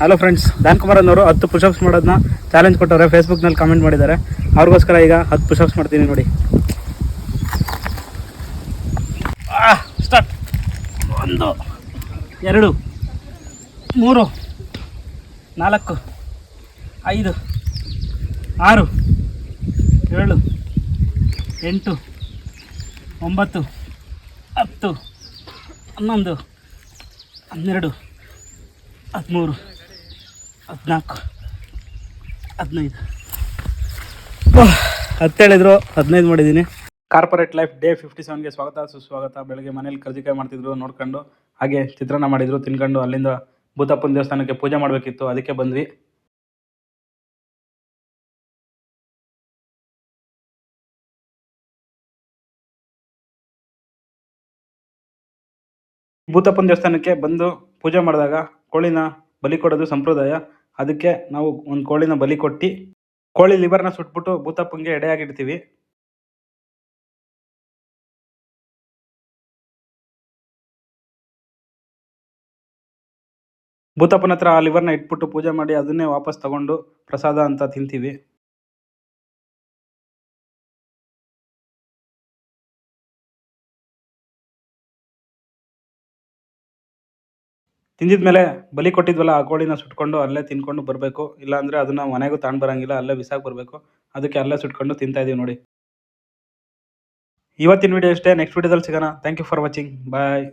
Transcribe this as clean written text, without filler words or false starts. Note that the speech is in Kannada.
ಹಲೋ ಫ್ರೆಂಡ್ಸ್, ದಾನ್ ಕುಮಾರ್ ಅನ್ನೋರು 10 ಪುಷಪ್ಸ್ ಮಾಡೋದನ್ನ ಚಾಲೆಂಜ್ ಕೊಟ್ಟವ್ರೆ. ಫೇಸ್ಬುಕ್ನಲ್ಲಿ ಕಾಮೆಂಟ್ ಮಾಡಿದ್ದಾರೆ. ಅವ್ರಿಗೋಸ್ಕರ ಈಗ 10 ಪುಷಪ್ಸ್ ಮಾಡ್ತೀನಿ ನೋಡಿ. ಸ್ಟಾರ್ಟ್. 1 2 3 4 5 6 7 8 9 10 11 12 13 14 15 10 ಹೇಳಿದ್ರು, 15 ಮಾಡಿದ್ದೀನಿ. ಕಾರ್ಪೊರೇಟ್ ಲೈಫ್ ಡೇ 57ಗೆ ಸ್ವಾಗತ ಸುಸ್ವಾಗತ. ಬೆಳಗ್ಗೆ ಮನೇಲಿ ಕರ್ಜಿಕಾಯಿ ಮಾಡ್ತಿದ್ರು ನೋಡ್ಕೊಂಡು, ಹಾಗೆ ಚಿತ್ರಾನ್ನ ಮಾಡಿದ್ರು ತಿನ್ಕೊಂಡು, ಅಲ್ಲಿಂದ ಭೂತಪ್ಪನ ದೇವಸ್ಥಾನಕ್ಕೆ ಪೂಜೆ ಮಾಡಬೇಕಿತ್ತು, ಅದಕ್ಕೆ ಬಂದ್ವಿ. ಭೂತಪ್ಪನ ದೇವಸ್ಥಾನಕ್ಕೆ ಬಂದು ಪೂಜೆ ಮಾಡಿದಾಗ ಕೋಳಿನ ಬಲಿ ಕೊಡೋದು ಸಂಪ್ರದಾಯ. ಅದಕ್ಕೆ ನಾವು ಒಂದು ಕೋಳಿನ ಬಲಿ ಕೊಟ್ಟು ಕೋಳಿ ಲಿವರ್ನ ಸುಟ್ಬಿಟ್ಟು ಭೂತಪ್ಪಂಗೆ ಎಡೆಯಾಗಿಡ್ತೀವಿ. ಭೂತಪ್ಪನ ಹತ್ರ ಆ ಲಿವರ್ನ ಇಟ್ಬಿಟ್ಟು ಪೂಜೆ ಮಾಡಿ ಅದನ್ನೇ ವಾಪಸ್ ತಗೊಂಡು ಪ್ರಸಾದ ಅಂತ ತಿಂತೀವಿ. ತಿಂದಿದ್ಮೇಲೆ ಬಲಿ ಕೊಟ್ಟಿದ್ವಲ್ಲ ಆ ಕೋಳಿನ ಸುಟ್ಕೊಂಡು ಅಲ್ಲೇ ತಿನ್ಕೊಂಡು ಬರಬೇಕು. ಇಲ್ಲಾಂದರೆ ಅದನ್ನು ಮನೆಗೂ ತಗೊಂಡು ಬರೋಂಗಿಲ್ಲ, ಅಲ್ಲೇ ಬಿಸಾಕಿ ಬರಬೇಕು. ಅದಕ್ಕೆ ಅಲ್ಲೇ ಸುಟ್ಕೊಂಡು ತಿಂತಾ ಇದೀವಿ ನೋಡಿ. ಇವತ್ತಿನ ವಿಡಿಯೋ ಇಷ್ಟೇ. ನೆಕ್ಸ್ಟ್ ವಿಡಿಯೋದಲ್ಲಿ ಸಿಗೋಣ. Thank you for watching. Bye.